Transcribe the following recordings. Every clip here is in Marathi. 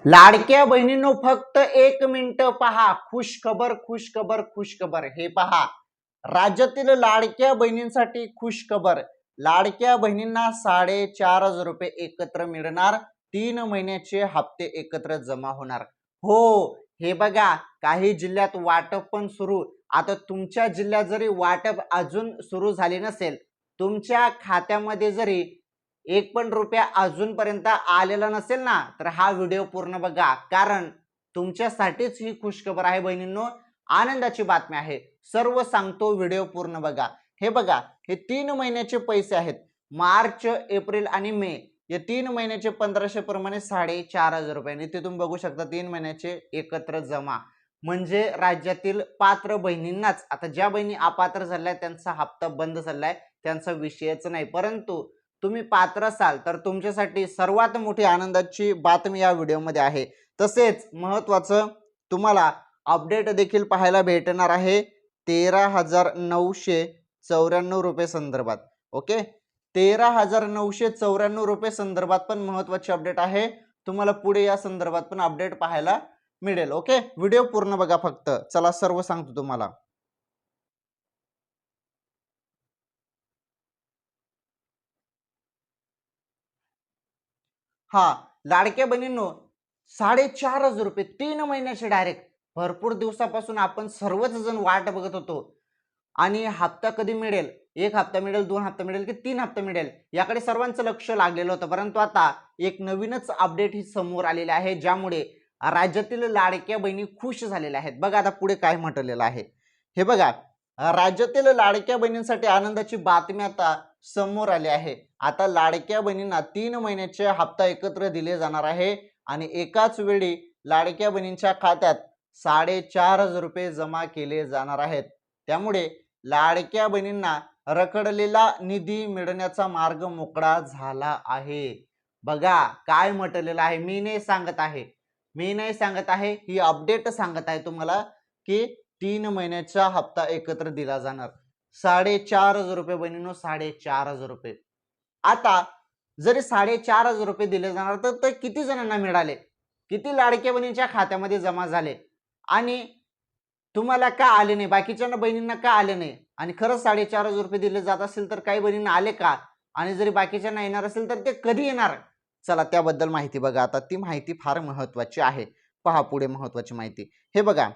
लाडक्या बहिणींनो फक्त 1 मिनिट पहा, खुशखबर खुशखबर खुशखबर. हे पहा, राज्यातील लाडक्या बहिणींसाठी खुशखबर. लाडक्या बहिणींना 4,500 रुपये एकत्र मिळणार. 3 महिन्याचे हप्ते एकत्र जमा होणार. हो, हे बघा, काही जिल्ह्यात वाटप पण सुरू. आता तुमच्या जिल्ह्यात जरी वाटप अजून सुरू झाले नसेल, तुमच्या खात्यामध्ये जरी 1 पण रुपया अजूनपर्यंत आलेला नसेल ना, तर हा व्हिडिओ पूर्ण बघा, कारण तुमच्यासाठीच ही खुशखबर आहे बहिणींनो, आनंदाची बातमी आहे. सर्व सांगतो, व्हिडिओ पूर्ण बघा. हे बघा, हे 3 महिन्याचे पैसे आहेत. मार्च, एप्रिल आणि मे या 3 महिन्याचे 1500 प्रमाणे 4,500 रुपये. इथे तुम्ही बघू शकता 3 महिन्याचे एकत्र जमा. म्हणजे राज्यातील पात्र बहिणींनाच, आता ज्या बहिणी अपात्र झाल्या त्यांचा हप्ता बंद झालाय, त्यांचा विषयच नाही. परंतु तुम्ही पात्र असाल तर तुमच्यासाठी सर्वात मोठी आनंदाची बातमी या व्हिडिओमध्ये आहे. तसेच महत्त्वाचं तुम्हाला अपडेट देखील पाहायला भेटणार आहे 13,994 रुपये संदर्भात. ओके, 13,994 रुपये संदर्भात पण महत्त्वाची अपडेट आहे. तुम्हाला पुढे या संदर्भात पण अपडेट पाहायला मिळेल. ओके, व्हिडिओ पूर्ण बघा फक्त. चला सर्व सांगतो तुम्हाला. हा, लाडक्या बहिणींनो 4,500 रुपये 3 महिन्याचे डायरेक्ट. भरपूर दिवसापासून आपण सर्वच जण वाट बघत होतो आणि हप्ता कधी मिळेल, 1 हप्ता मिळेल, 2 हप्ता मिळेल की 3 हप्ता मिळेल, याकडे सर्वांचं लक्ष लागलेलं होतं. परंतु आता एक नवीनच अपडेट ही समोर आलेली आहे, ज्यामुळे राज्यातील लाडक्या बहिणी खुश झालेल्या आहेत. बघा आता पुढे काय म्हटलेलं आहे. हे बघा, राज्यातील लाडक्या बहिणींसाठी आनंदाची बातमी आता समोर आली आहे. आता लाडक्या बहिणींना 3 महिन्याचे हप्ता एकत्र दिले जाणार आहे आणि एकाच वेळी लाडक्या बहिणींच्या खात्यात 4,500 रुपये जमा केले जाणार आहेत. त्यामुळे लाडक्या बहिणींना रखडलेला निधी मिळण्याचा मार्ग मोकळा झाला आहे. बघा काय म्हटलेलं आहे. मी नाही सांगत आहे, ही अपडेट सांगत आहे तुम्हाला की 3 महिन्याचा हप्ता एकत्र दिला जाणार. 4,500 रुपये बहिणींनो, 4,500 रुपये. आता जरी 4,500 रुपये दिले जाणार तर ते किती जणांना मिळाले, किती लाडक्या बहिणींच्या खात्यामध्ये जमा झाले आणि तुम्हाला का आले नाही, बाकीच्या बहिणींना का आले नाही, आणि खरंच 4,500 रुपये दिले जात असेल तर काही बहिणींना आले का, आणि जरी बाकीच्यांना येणार असेल तर ते कधी येणार. चला त्याबद्दल माहिती बघा. आता ती माहिती फार महत्वाची आहे. पहा पुढे महत्वाची माहिती. हे बघा,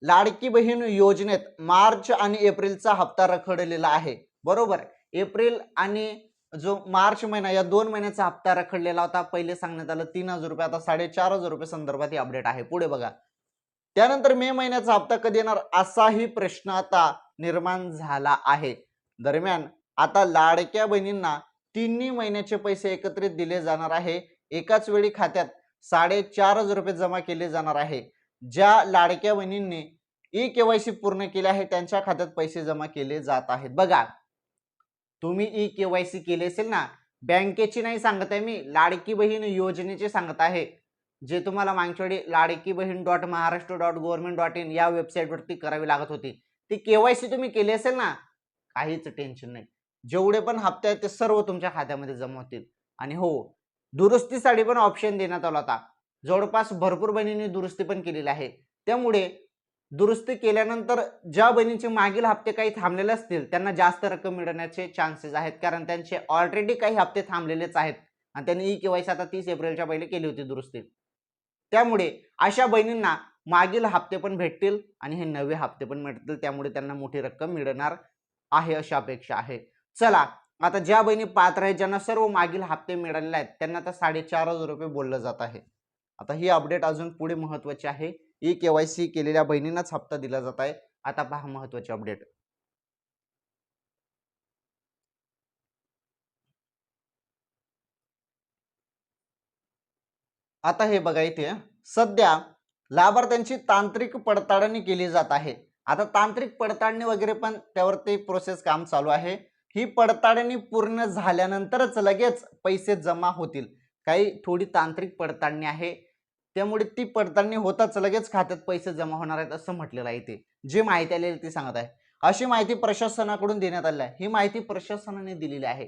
लाडकी बहीण योजनेत मार्च आणि एप्रिलचा हप्ता रखडलेला आहे. बरोबर, एप्रिल आणि जो मार्च महिना या 2 महिन्याचा हप्ता रखडलेला होता. पहिले सांगण्यात आलं 3,000 रुपये, आता 4,500 रुपये संदर्भात ही अपडेट आहे. पुढे बघा, त्यानंतर मे महिन्याचा हप्ता कधी येणार असाही प्रश्न आता निर्माण झाला आहे. दरम्यान आता लाडक्या बहिणींना 3 महिन्याचे पैसे एकत्रित दिले जाणार आहे. एकाच वेळी खात्यात 4,500 रुपये जमा केले जाणार आहे. ज्या लाडक्या बहिणींनी ई-केवायसी पूर्ण केले आहे त्यांच्या खात्यात पैसे जमा केले जात आहेत. बघा, तुम्ही ई-केवायसी केले असेल ना, बँकेची नाही सांगत आहे मी, लाडकी बहीण योजनेचे सांगत आहे. जे तुम्हाला मागच्या वेळी लाडकी बहीण .महाराष्ट्र.gov.in या वेबसाईटवरती करावी लागत होती, ती केवायसी तुम्ही केली असेल ना, काहीच टेन्शन नाही. जेवढे पण हप्ते आहेत ते सर्व तुमच्या खात्यामध्ये जमा होतील. आणि हो, दुरुस्तीसाठी पण ऑप्शन देण्यात आला होता. जवळपास भरपूर बहिणींनी दुरुस्ती पण केलेली आहे. त्यामुळे दुरुस्ती केल्यानंतर ज्या बहिणींचे मागील हप्ते काही थांबलेले असतील त्यांना जास्त रक्कम मिळण्याचे चान्सेस आहेत, कारण त्यांचे ऑलरेडी काही हप्ते थांबलेलेच आहेत आणि त्यांनी ई-केवायसी आता 30 एप्रिलच्या पहिले केली होती दुरुस्ती. त्यामुळे अशा बहिणींना मागील हप्ते पण भेटतील आणि हे नवे हप्ते पण मिळतील. त्यामुळे त्यांना मोठी रक्कम मिळणार आहे अशी अपेक्षा आहे. चला, आता ज्या बहिणी पात्र आहेत, ज्यांना सर्व मागील हप्ते मिळालेले आहेत, त्यांना आता 4,500 रुपये बोललं जात आहे. आता ही अपडेट अजून पुढे महत्वाची आहे. ई-केवायसी केलेल्या बहिणींनाच हप्ता दिला जात आहे. आता पहा महत्वाची अपडेट. आता हे बघा, इथे सध्या लाभार्थ्यांची तांत्रिक पडताळणी केली जात आहे. आता तांत्रिक पडताळणी वगैरे पण त्यावरती प्रोसेस काम चालू आहे. ही पडताळणी पूर्ण झाल्यानंतरच लगेच पैसे जमा होतील. काही थोडी तांत्रिक पडताळणी आहे, त्यामुळे ती पडताळणी होताच लगेच खात्यात पैसे जमा होणार आहेत असं म्हटलेलं आहे. ते जी माहिती आलेली ती सांगत आहे. अशी माहिती प्रशासनाकडून देण्यात आली आहे. ही माहिती प्रशासनाने दिलेली आहे.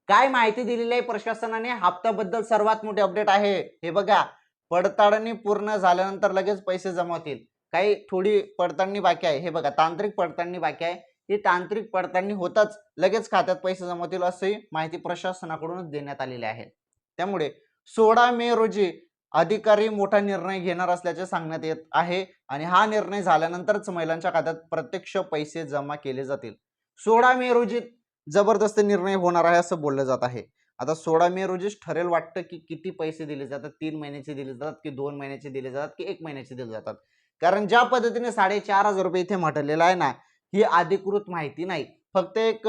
काय माहिती दिलेली आहे प्रशासनाने हप्त्याबद्दल सर्वात मोठी अपडेट आहे. हे बघा, पडताळणी पूर्ण झाल्यानंतर लगेच पैसे जमा होतील. काही थोडी पडताळणी बाकी आहे. हे बघा, तांत्रिक पडताळणी बाकी आहे. ही तांत्रिक पडताळणी होताच लगेच खात्यात पैसे जमा होतील अशी माहिती प्रशासनाकडूनच देण्यात आलेली आहे. त्यामुळे 16 मे रोजी अधिकारी मोठा निर्णय घेणार असल्याचे सांगण्यात येत आहे आणि हा निर्णय झाल्यानंतरच महिलांच्या खात्यात प्रत्यक्ष पैसे जमा केले जातील. 16 मे रोजी जबरदस्त निर्णय होणार आहे असं बोललं जात आहे. आता 16 मे रोजीच ठरेल वाटतं की किती पैसे दिले जातात, 3 महिन्याचे दिले जातात की 2 महिन्याचे दिले जातात की 1 महिन्याचे दिले जातात. कारण ज्या पद्धतीने 4,500 रुपये इथे म्हटलेलं आहे ना, ही अधिकृत माहिती नाही. फक्त एक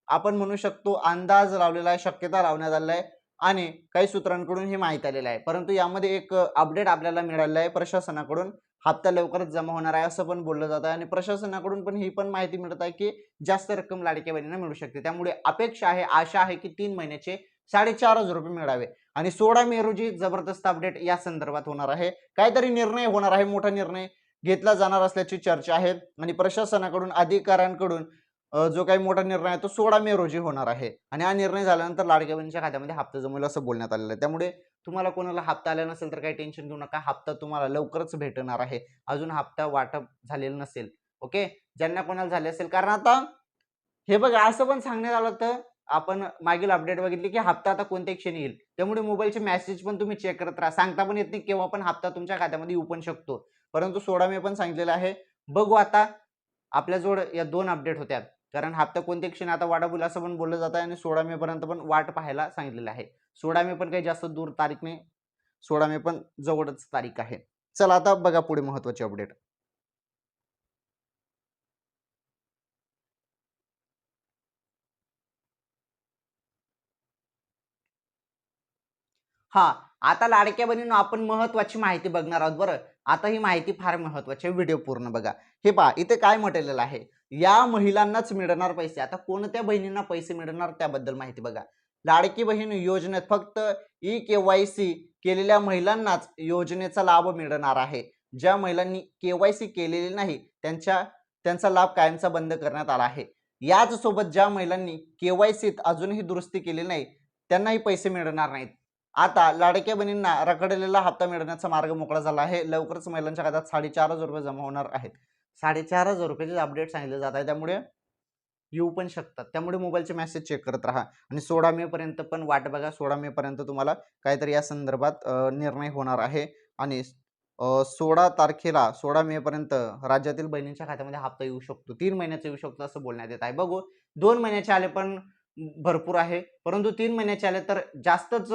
आपण म्हणू शकतो अंदाज लावलेला आहे, शक्यता लावण्यात आलेला आहे आणि काही सूत्रांकडून ही माहिती आलेलं आहे. परंतु यामध्ये एक अपडेट आपल्याला मिळालेलं आहे प्रशासनाकडून. हप्ता लवकरच जमा होणार आहे असं पण बोललं जात आहे आणि प्रशासनाकडून पण ही पण माहिती मिळत आहे की जास्त रक्कम लाडक्या बहिणींना मिळू शकते. त्यामुळे अपेक्षा आहे, आशा आहे की 3 महिन्याचे 4,500 रुपये मिळावे आणि 16 मे रोजी जबरदस्त अपडेट या संदर्भात होणार आहे. काहीतरी निर्णय होणार आहे, मोठा निर्णय घेतला जाणार असल्याची चर्चा आहे आणि प्रशासनाकडून, अधिकाऱ्यांकडून जो काही मोठा निर्णय आहे तो 16 मे रोजी होणार आहे आणि हा निर्णय झाल्यानंतर लाडक्या बहिणीच्या खात्यामध्ये हप्ता जमेल असं बोलण्यात आलेलं आहे. त्यामुळे तुम्हाला कोणाला हप्ता आला नसेल तर काही टेन्शन घेऊ नका. हप्ता तुम्हाला लवकरच भेटणार आहे. अजून हप्ता वाटप झालेला नसेल. ओके, ज्यांना कोणाला झाले असेल, कारण आता हे बघा असं पण सांगण्यात आलं होतं, आपण मागील अपडेट बघितली की हप्ता आता कोणत्या क्षणी येईल. त्यामुळे मोबाईलचे मेसेज पण तुम्ही चेक करत राहा. सांगता पण येत नाही केव्हा पण हप्ता तुमच्या खात्यामध्ये येऊ पण शकतो. परंतु 16 मे पण सांगितलेलं आहे. बघू आता, आपल्याजवळ या 2 अपडेट होत्या. कारण हप्ता कोणत्या क्षणी आता वाढप होईल असं पण बोललं जात आहे आणि 16 मे पर्यंत पण वाट पाहायला सांगितलेलं आहे. 16 मे पण काही जास्त दूर तारीख नाही. 16 मे पण जवळच तारीख आहे. चला आता बघा पुढे महत्त्वाची अपडेट. हां, आता लाडक्या बहिणींनो आपण महत्त्वाची माहिती बघणार आहोत बरं. आता ही माहिती फार महत्त्वाची आहे, व्हिडिओ पूर्ण बघा. हे पहा, इथे काय म्हटलेलं आहे, या महिलांनाच मिळणार पैसे. आता कोणत्या बहिणींना पैसे मिळणार त्याबद्दल माहिती बघा. लाडकी बहीण योजनेत फक्त ई-के-वाय-सी केलेल्या महिलांनाच योजनेचा लाभ मिळणार आहे. ज्या महिलांनी के-वाय-सी केलेली नाही त्यांचा लाभ कायमचा बंद करण्यात आला आहे. याच सोबत ज्या महिलांनी के-वाय-सीत अजूनही दुरुस्ती केलेली नाही त्यांनाही पैसे मिळणार नाहीत. आता लाडक्या बहिणींना रखडलेला हप्ता मिळण्याचा मार्ग मोकळा झाला आहे. लवकरच महिलांच्या खात्यात 4,500 रुपये जमा होणार आहेत. 4,500 रुपयाचे अपडेट सांगितले जात आहे. त्यामुळे येऊ पण शकतात. त्यामुळे मोबाईलचे मेसेज चेक करत राहा आणि 16 मे पर्यंत पण वाट बघा. 16 मे पर्यंत तुम्हाला काहीतरी या संदर्भात निर्णय होणार आहे आणि 16 तारखेला 16 मे पर्यंत राज्यातील बहिणींच्या खात्यामध्ये हप्ता येऊ शकतो. 3 महिन्याचा येऊ शकतो असं बोलण्यात येत आहे. बघू, 2 महिन्याचे आले पण भरपूर आहे. परंतु 3 महिन्याचे आले तर जास्तच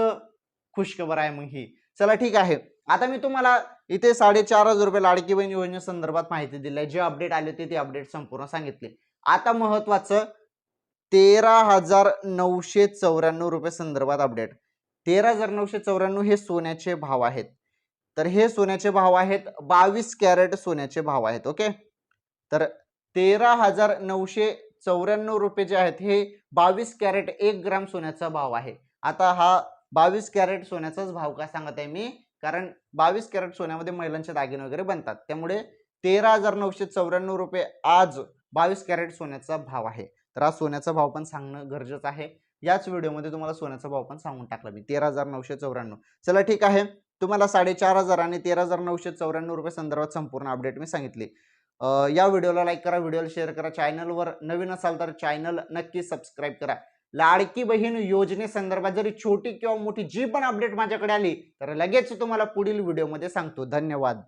खुशखबर आहे मग ही. चला ठीक आहे. आता मी तुम्हाला इथे 4,500 रुपये लाडकी बहीण योजनेसंदर्भात माहिती दिली आहे. जे अपडेट आले होते ते अपडेट संपूर्ण सांगितले. आता महत्वाचं 13,994 रुपये संदर्भात अपडेट. 13,994 हे सोन्याचे भाव आहेत. तर हे सोन्याचे भाव आहेत, 22 कॅरेट सोन्याचे भाव आहेत. ओके, तर 13,994 रुपये जे आहेत हे 22 कॅरेट 1 ग्राम सोन्याचा भाव आहे. आता हा 22 कॅरेट सोन्याचाच भाव का सांगत आहे मी, कारण 22 कॅरेट सोन्यामध्ये महिलांचे दागिने वगैरे बनतात. त्यामुळे 13,994 रुपये आज 22 कॅरेट सोन्याचा भाव आहे. तर हा सोन्याचा भाव पण सांगणं गरजेचं आहे. याच व्हिडिओमध्ये तुम्हाला सोन्याचा भाव पण सांगून टाकला मी, 13,994. चला ठीक आहे. तुम्हाला 4,500 आणि 13,994 रुपये संदर्भात संपूर्ण अपडेट मी सांगितली. या व्हिडिओला लाईक करा, व्हिडिओला शेअर करा. चॅनलवर नवीन असाल तर चॅनल नक्की सबस्क्राईब करा. लाडकी बहीण योजनेसंदर्भात जरी छोटी किंवा मोठी जी पण अपडेट माझ्याकडे आली तर लगेच तुम्हाला पुढील व्हिडिओमध्ये सांगतो. धन्यवाद.